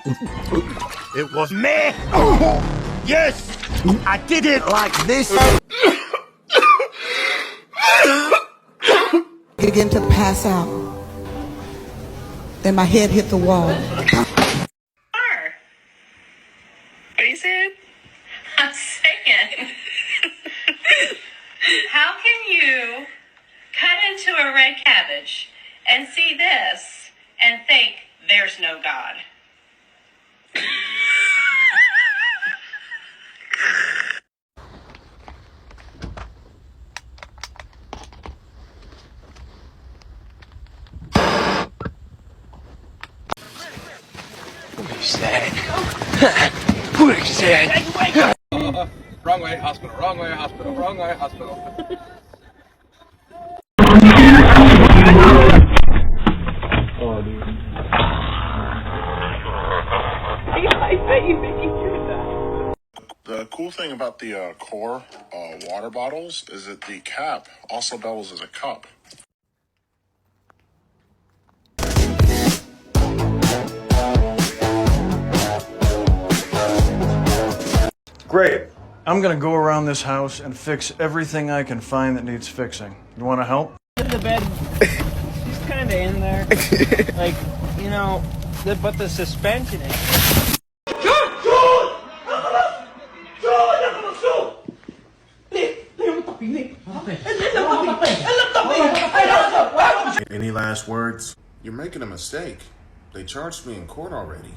It was me! Yes! I did it like this! Begin to pass out. Then my head hit the wall. What are you saying? I'm saying, how can you cut into a red cabbage and see this and think there's no God? What is that? Wrong way, hospital, wrong way, hospital, wrong way, hospital. Oh, dude. I bet you think he did that. The cool thing about the core water bottles is that the cap also doubles as a cup. Great. I'm gonna go around this house and fix everything I can find that needs fixing. You wanna help? The bed, he's kind of in there. Like, you know, but the suspension is. Any last words? You're making a mistake. They charged me in court already.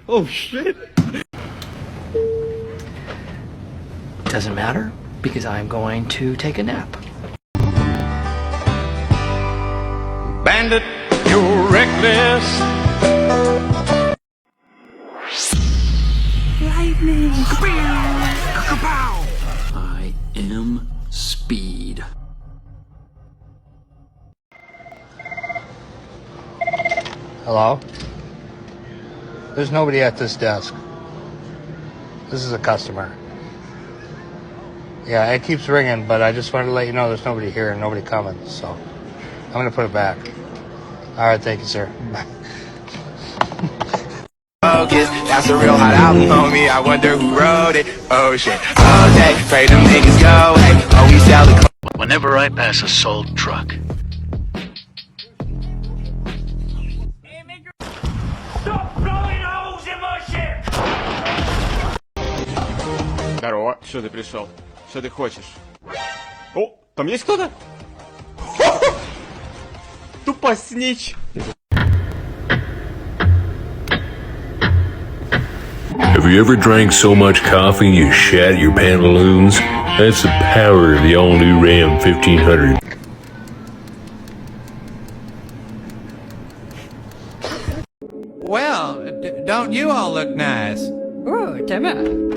Oh shit! Doesn't matter, because I'm going to take a nap. Bandit, you're reckless. Lightning! I am Speed. Hello? There's nobody at this desk. This is a customer. Yeah, it keeps ringing, but I just wanted to let you know there's nobody here and nobody coming, so I'm going to put it back. All right, thank you, sir. Focus, that's a real hot album, homie. I wonder who wrote it. Oh shit. All day, pray them niggas go away. Oh, we sell the Whenever I pass a sold truck, Stop blowing holes in my shit! Здорово, что ты пришел? Что ты хочешь? О, там есть кто-то? Тупо снич! Have you ever drank so much coffee you shat your pantaloons? That's the power of the all-new Ram 1500. Well, don't you all look nice? Oh, come on.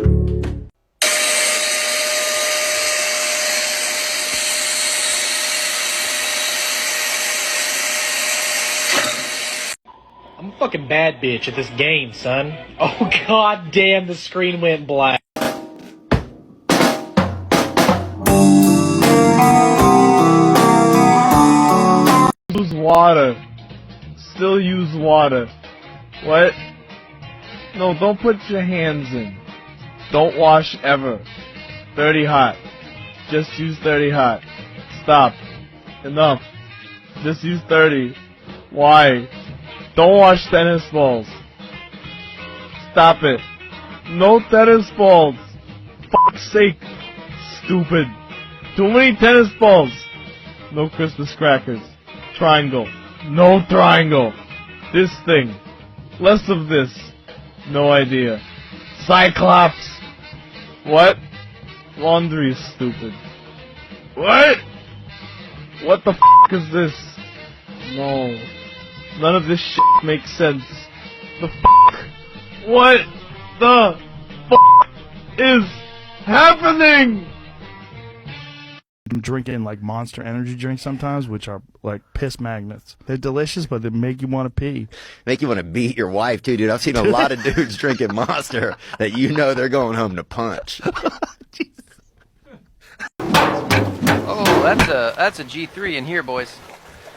I'm a fucking bad bitch at this game, son. Oh god damn, the screen went black. Use water. Still use water. What? No, don't put your hands in. Don't wash ever. 30 hot. Just use 30 hot. Stop. Enough. Just use 30. Why? Don't wash tennis balls. Stop it. No tennis balls. Fuck's sake. Stupid. Too many tennis balls. No Christmas crackers. Triangle. No triangle. This thing. Less of this. No idea. Cyclops. What? Laundry is stupid. What? What the f*** is this? No. None of this shit makes sense. The f***? What the f*** is happening? I'm drinking like Monster Energy drinks sometimes, which are like piss magnets. They're delicious, but they make you want to pee. Make you want to beat your wife too, dude. I've seen a lot of dudes drinking Monster that you know they're going home to punch. Oh, that's a G3 in here, boys.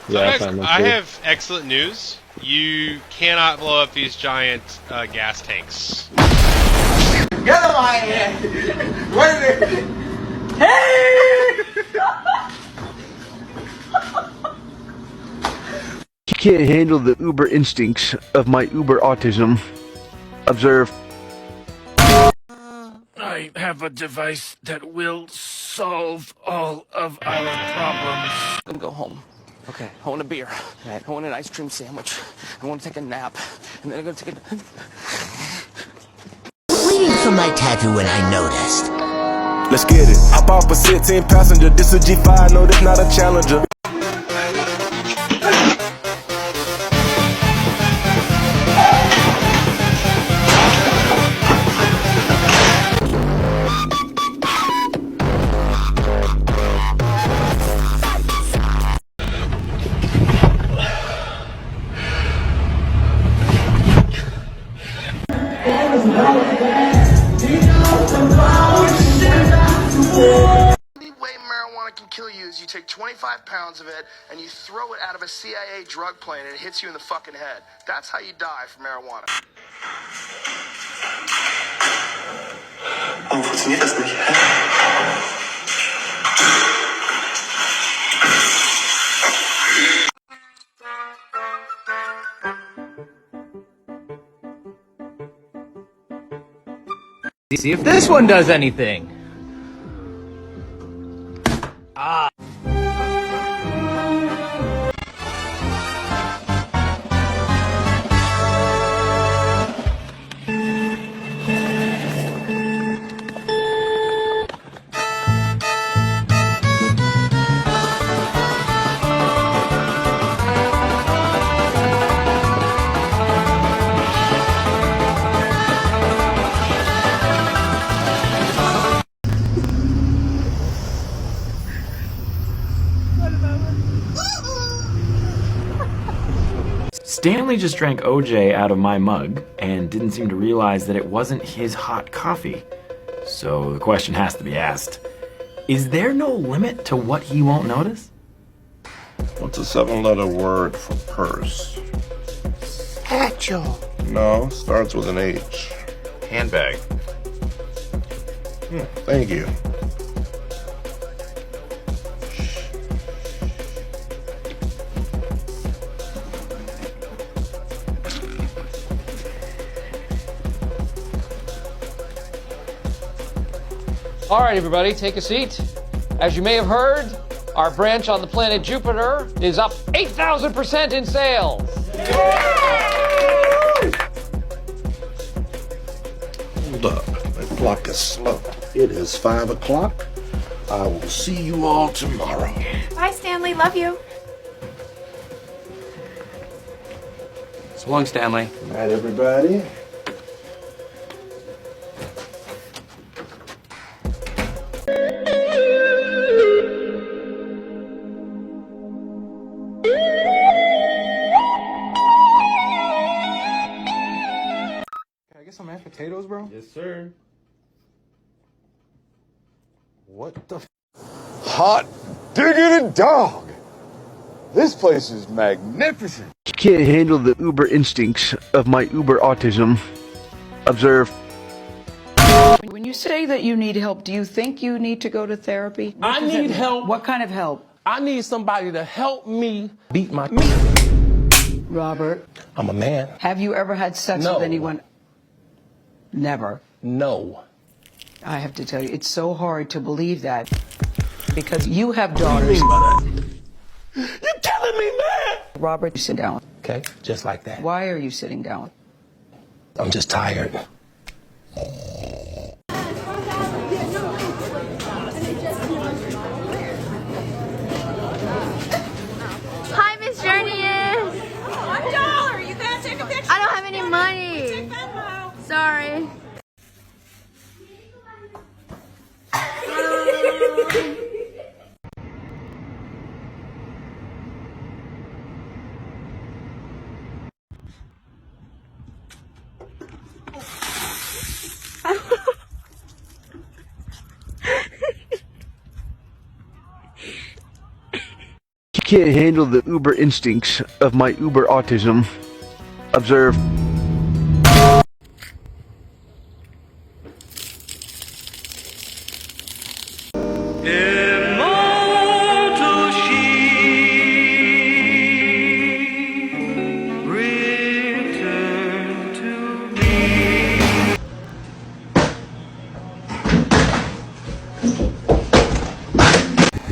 Yeah, I have excellent news. You cannot blow up these giant gas tanks. Get him out of here! Wait a minute! Hey! You can't handle the uber instincts of my uber autism. Observe. I have a device that will solve all of our problems. I'm gonna go home. Okay, I want a beer. I want an ice cream sandwich. I want to take a nap. And then I'm gonna take a... Waiting for my tattoo when I noticed. Let's get it. Hop off a 16 passenger. This a G5, no, this not a Challenger. The way marijuana can kill you is you take 25 pounds of it and you throw it out of a CIA drug plane and it hits you in the fucking head. That's how you die from marijuana. Warum funktioniert das nicht? See if this one does anything. Ah. Stanley just drank OJ out of my mug and didn't seem to realize that it wasn't his hot coffee. So the question has to be asked, is there no limit to what he won't notice? What's a 7-letter word for purse? Satchel. No, starts with an H. Handbag. Thank you. All right, everybody, take a seat. As you may have heard, our branch on the planet Jupiter is up 8,000% in sales. Hold up. The clock is slow. It is 5 o'clock. I will see you all tomorrow. Bye, Stanley. Love you. So long, Stanley. Good night, everybody. Can I get some mashed potatoes, bro? Yes, sir. What the Hot diggity dog! This place is magnificent. You can't handle the uber instincts of my uber autism. Observe. When you say that you need help, do you think you need to go to therapy? I need help. What kind of help? I need somebody to help me beat my... Robert, I'm a man. have you ever had sex No. with anyone? Never. No. I have to tell you, it's so hard to believe that because you have daughters. You're killing me, man! Robert, you sit down. Okay, just like that. Why are you sitting down? I'm just tired. Hi, Miss Journey. $1. You gotta take a picture. I don't have any money. Sorry. can't handle the uber instincts of my uber autism. Observe.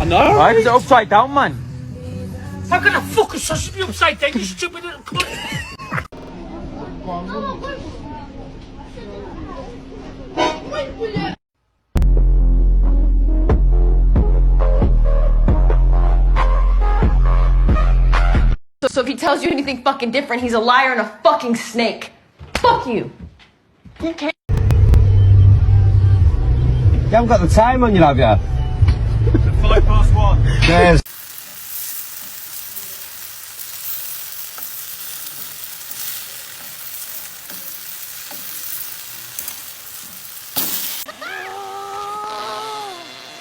No? Why is it upside down, man? How can a fucking sausage be upside down, you stupid little cunt? So if he tells you anything fucking different, he's a liar and a fucking snake. Fuck you. Okay. You haven't got the time on you, have you? 1:05. Cheers.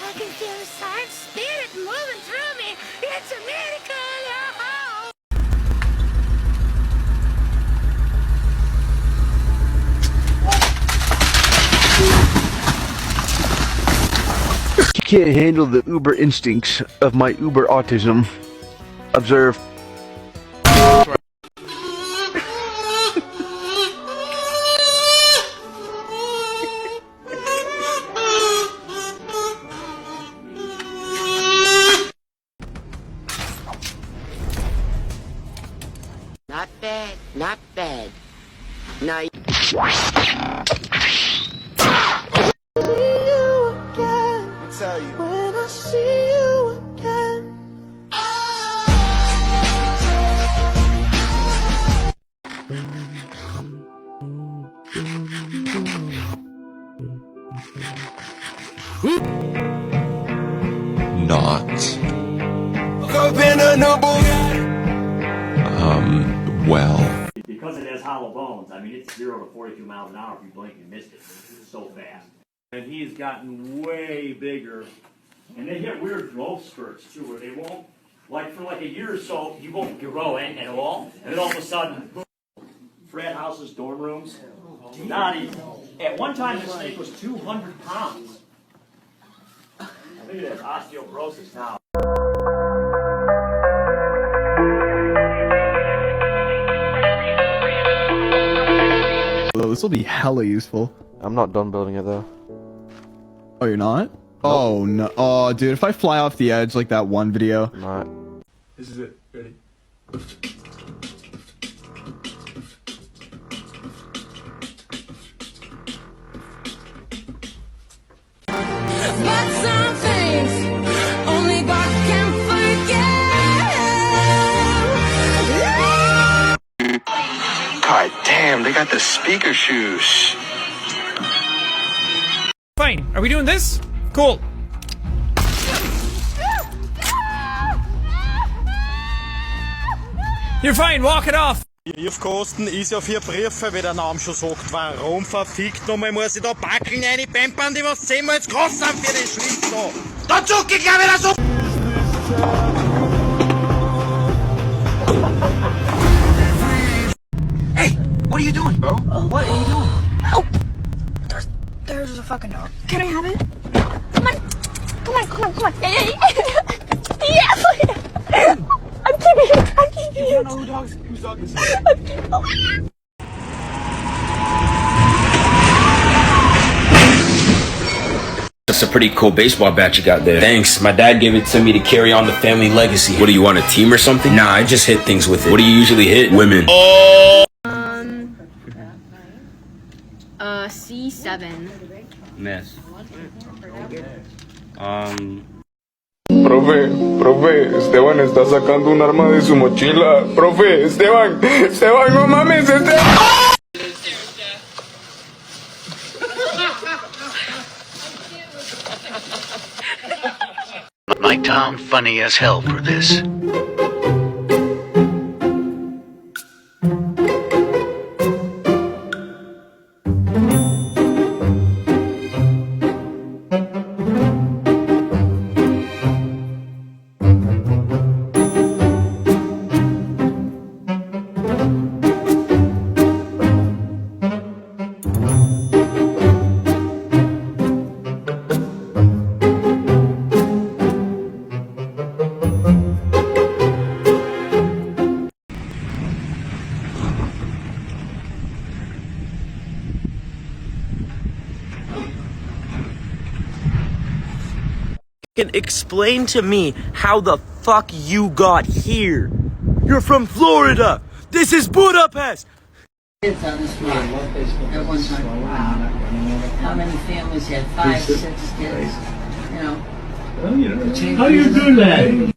I can feel the science spirit moving through me. It's a miracle. Can't handle the uber instincts of my uber autism. Observe. Not bad, not bad. Now. Tell you. When I see you again. Not. Well. Because it has hollow bones, I mean, it's 0 to 42 miles an hour if you blink, you missed it. It's so fast. And he's gotten way bigger. And they get weird growth spurts, too, where they won't, like, for like a year or so, you won't grow at all. And then all of a sudden, frat houses, dorm rooms, not even. At one time, the snake was 200 pounds. I think it has osteoporosis now. Well, this will be hella useful. I'm not done building it though. Oh, you're not? Nope. Oh no! Oh, dude, if I fly off the edge like that one video. I'm not. This is it. Ready? But some things only God can forget. God damn, they got the speaker shoes. Fine. Are we doing this? Cool. You're fine. Walk it off. Briefkosten ist ja für Briefe, wie der Name schon sagt. Warum verfickt nochmal muss ich da Backeln reinpampern, die was 10-mal zu groß sind für den Schlitz da? Da zuck ich gleich wieder so! Hey, what are you doing, bro? What are you doing? Help! There's a fucking dog. Can I have it? Come on. Come on, come on, come on. Yeah. I'm keeping it. I'm keeping it. You don't know whose dog this is? That's a pretty cool baseball bat you got there. Thanks. My dad gave it to me to carry on the family legacy. What do you want, a team or something? Nah, I just hit things with it. What do you usually hit? Women. Oh! C7. Miss. Profe, Esteban está sacando un arma de su mochila. Profe, Esteban, no mames, Esteban. Mike Tom, funny as hell for this. second explain to me how the fuck you got here? You're from Florida. This is Budapest. Kids on the street at one time. Wow. How many families had 5, 6 kids? You know. How you do that?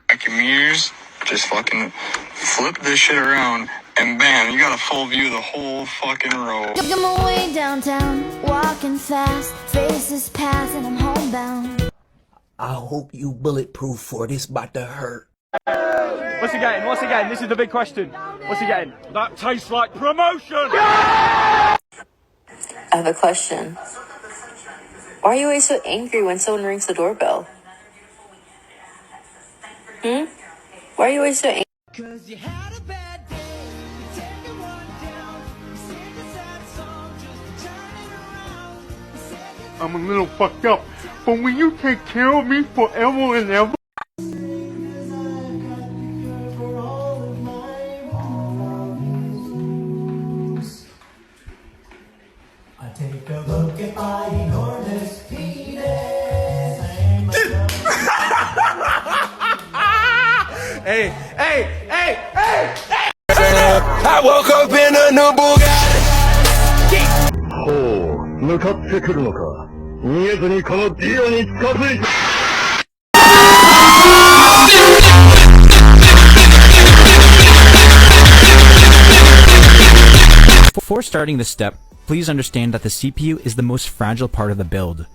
Dankmemes, just fucking flip this shit around, and bam, you got a full view of the whole fucking row. Look, I'm away downtown, walking fast, faces pass, and I'm homebound. I hope you bulletproof for this about to hurt. What's he getting? What's he getting? This is the big question. What's he getting? That tastes like promotion! I have a question. Why are you always so angry when someone rings the doorbell? Why are you always so angry? I'm a little fucked up, but will you take care of me forever and ever? Take a look at my enormous penis. Hey! I woke up in a new Bugatti. 向かってくるのか。逃げずにこのディオに近づいて。Before starting this step, please understand that the CPU is the most fragile part of the build.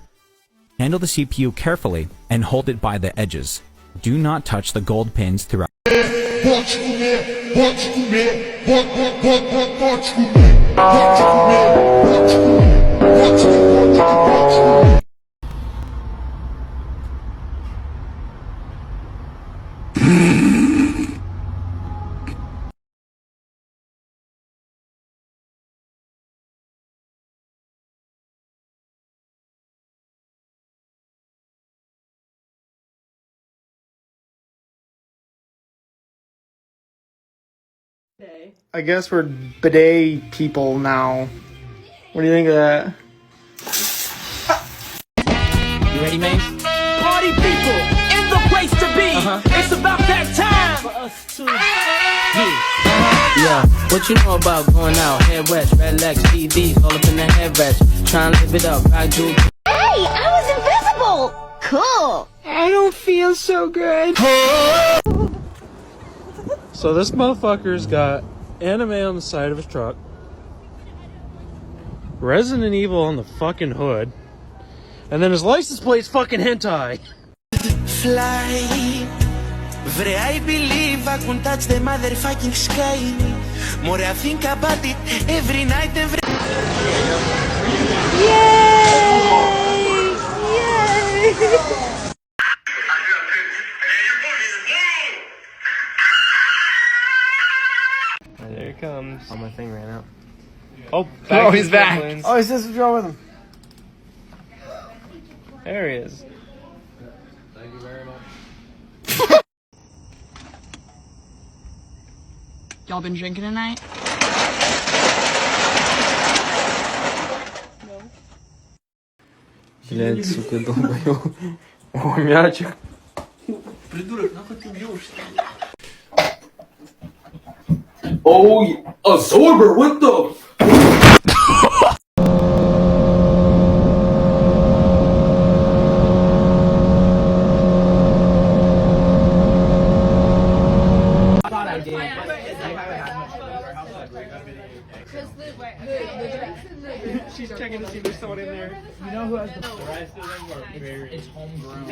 Handle the CPU carefully and hold it by the edges. Do not touch the gold pins throughout. I guess we're bidet people now. What do you think of that? You ready, man? Party people in the place to be. It's about that time for us to. Yeah, what you know about going out? Head west, red legs, TVs, all up in the headrest. Trying to live it up, I do. Hey, I was invisible! Cool! I don't feel so good. So this motherfucker's got anime on the side of his truck, Resident Evil on the fucking hood, and then his license plate's fucking hentai. Fly, Vre, I believe I can touch the motherfucking sky. More I think about it every night, every. Yay! There it comes. Oh, my thing ran out. Oh, he's back. Oh, he says what's wrong with him. There he is. Thank you very much. Y'all been drinking tonight? Блять, сука, долбоёб. О, мячик. Придурок, нахуй ты бьешься? Oh, absorber, what the? She's checking to see if there's someone in there. You know who has the rest of them are very... It's homegrown.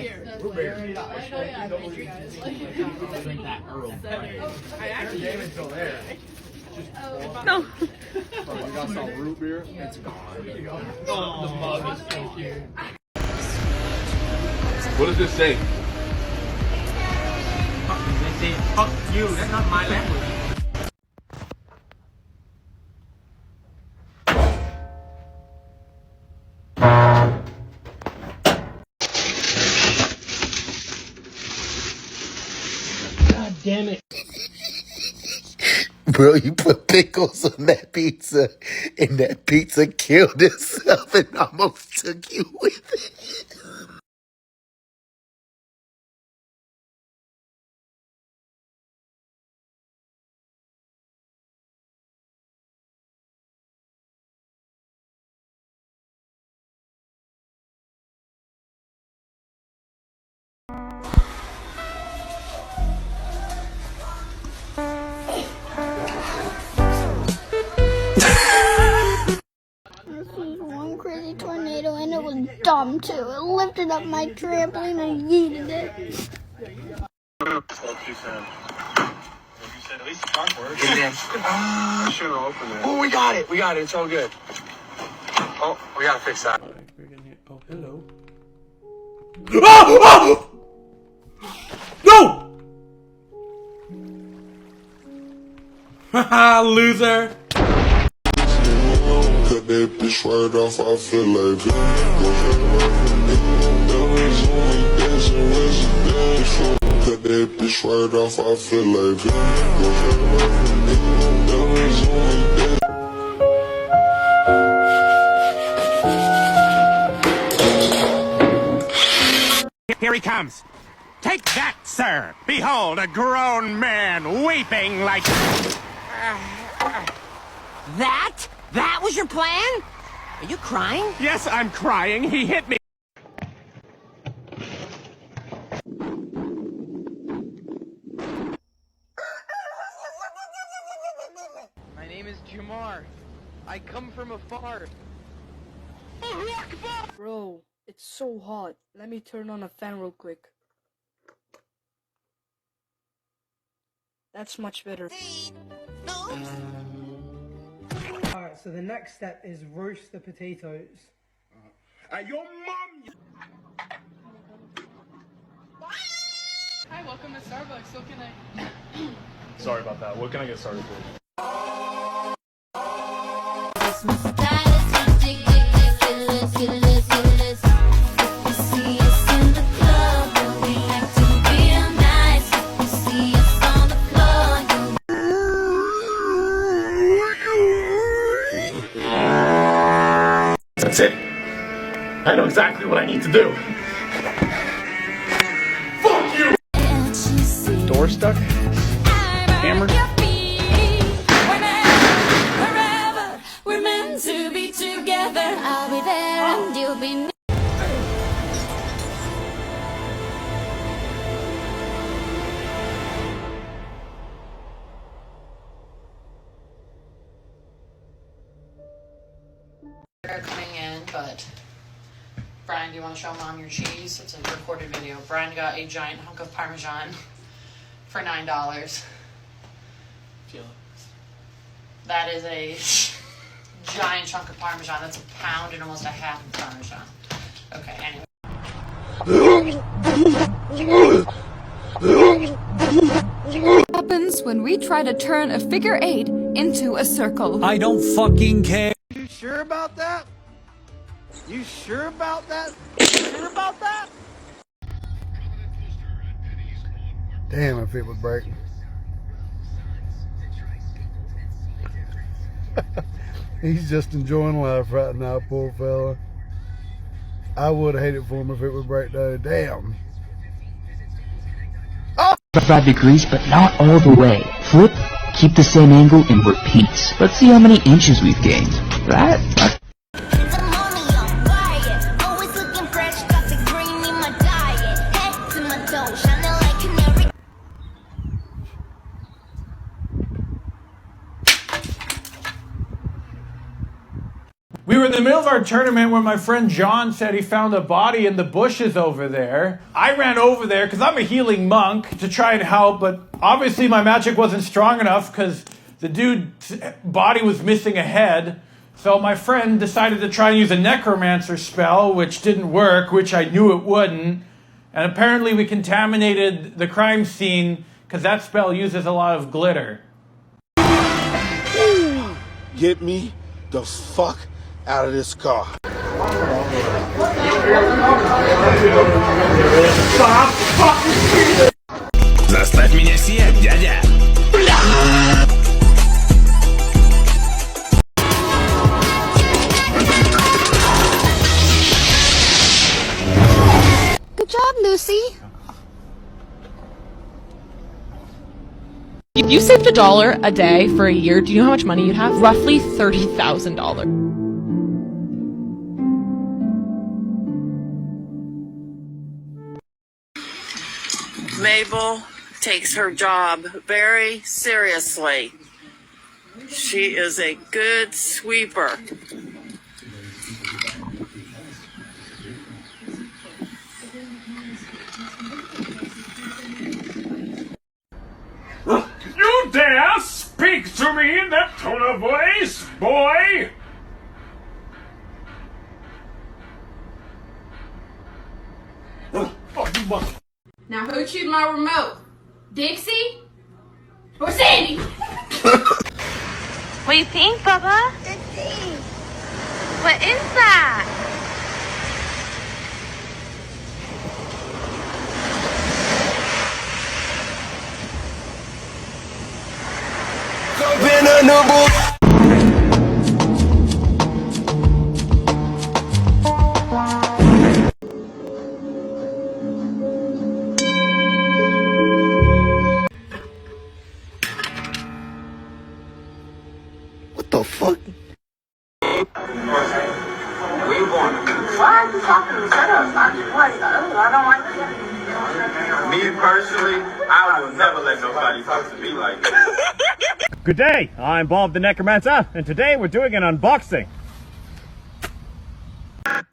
I actually gave it still there. No. We got some root beer. It's gone. Oh, the mug is so cute. What does this say? They say, fuck you, that's not my language. Damn it. Bro, you put pickles on that pizza, and that pizza killed itself and almost took you with it. was dumb too. It lifted up my trampoline and yeeted it. Oh, we got it. We got it. It's all good. Oh, we gotta fix that. Oh, hello. Oh! No! Haha, loser. Cut that bitch right off, I feel like cut that bitch right off, I feel like Here he comes. Take that, sir. Behold, a grown man weeping like... That? That was your plan? Are you crying? Yes, I'm crying. He hit me. My name is Jamar. I come from afar. Bro, it's so hot. Let me turn on a fan real quick. That's much better. Alright, so the next step is roast the potatoes. Your mom! Hi, welcome to Starbucks. What can I... Sorry about that. What can I get started for? That's it. I know exactly what I need to do. Fuck you! Door stuck? Hammer? Wherever we're meant to be together, I'll be there and you'll be. They're coming in, but Brian, do you want to show Mom your cheese? It's a recorded video. Brian got a giant hunk of Parmesan for $9. Feel it. That is a giant chunk of Parmesan. That's a pound and almost a half of Parmesan. Okay, anyway. What happens when we try to turn a figure 8 into a circle? I don't fucking care. You sure about that? You sure about that? You sure about that? Damn, if it would break. He's just enjoying life right now, poor fella. I would hate it for him if it would break though. Damn. 5 degrees, but not all the way. Flip, keep the same angle, and repeat. Let's see how many inches we've gained. That? We were in the middle of our tournament when my friend John said he found a body in the bushes over there. I ran over there because I'm a healing monk to try and help, but obviously my magic wasn't strong enough because the dude's body was missing a head. So my friend decided to try and use a necromancer spell, which didn't work, which I knew it wouldn't. And apparently we contaminated the crime scene because that spell uses a lot of glitter. Get me the fuck out of this car. Заставь меня сиять, дядя! Good job, Lucy. If you saved $1 a day for a year, do you know how much money you'd have? Roughly $30,000. Mabel takes her job very seriously. She is a good sweeper. dare speak to me in that tone of voice, boy? Now who chewed my remote? Dixie? Or Sandy? What do you think, Bubba? What is that? What the fuck? We won. Why are you talking to me? Shut up. I don't like that. Me personally, I will never let nobody talk to me like that. Good day, I'm Bob the Necromancer, and today we're doing an unboxing.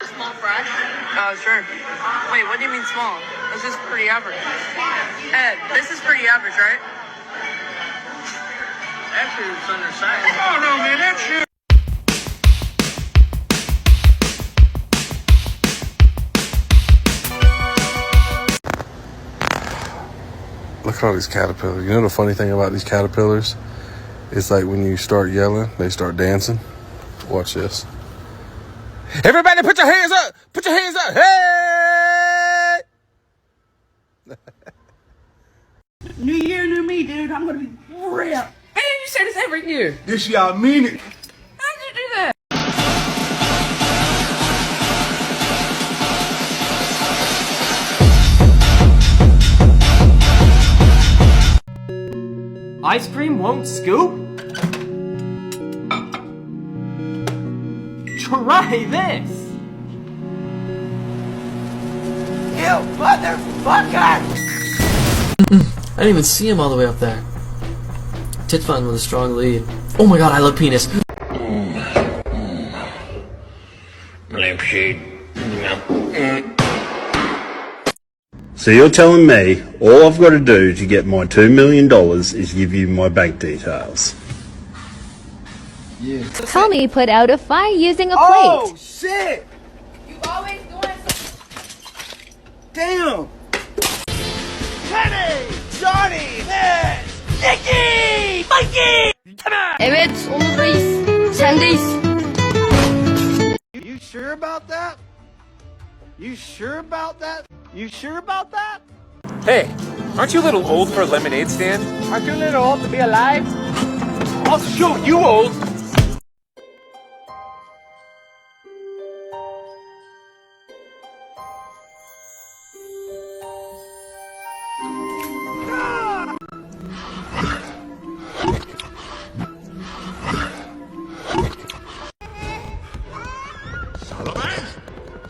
Small fry? Sure. Wait, what do you mean small? This is pretty average. Ed, this is pretty average, right? Actually, it's undersized. Oh, no, man, that shit. Look at all these caterpillars. You know the funny thing about these caterpillars? It's like when you start yelling, they start dancing. Watch this. Everybody put your hands up! Put your hands up! Hey! New year, new me, dude. I'm gonna be ripped. Man, you say this every year. This year, I mean it. How'd you do that? Ice cream won't scoop? Try this! You motherfucker! I didn't even see him all the way up there. Tit Fun with a strong lead. Oh my god, I love penis. Lampshade. So you're telling me all I've got to do to get my $2 million is give you my bank details? Yeah. Tommy put out a fire using a plate. Oh, shit! You always doing Damn! Kenny! Johnny! Ned! Nicky! Mikey! Come on! Evet, Onur Reis. Sendeyiz. You sure about that? You sure about that? You sure about that? Hey, aren't you a little old for a lemonade stand? Aren't you a little old to be alive? I'll show you old!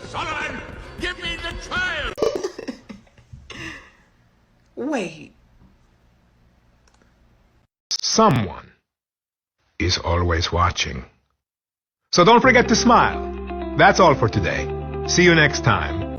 Solomon, give me the child! Wait. Someone is always watching. So don't forget to smile. That's all for today. See you next time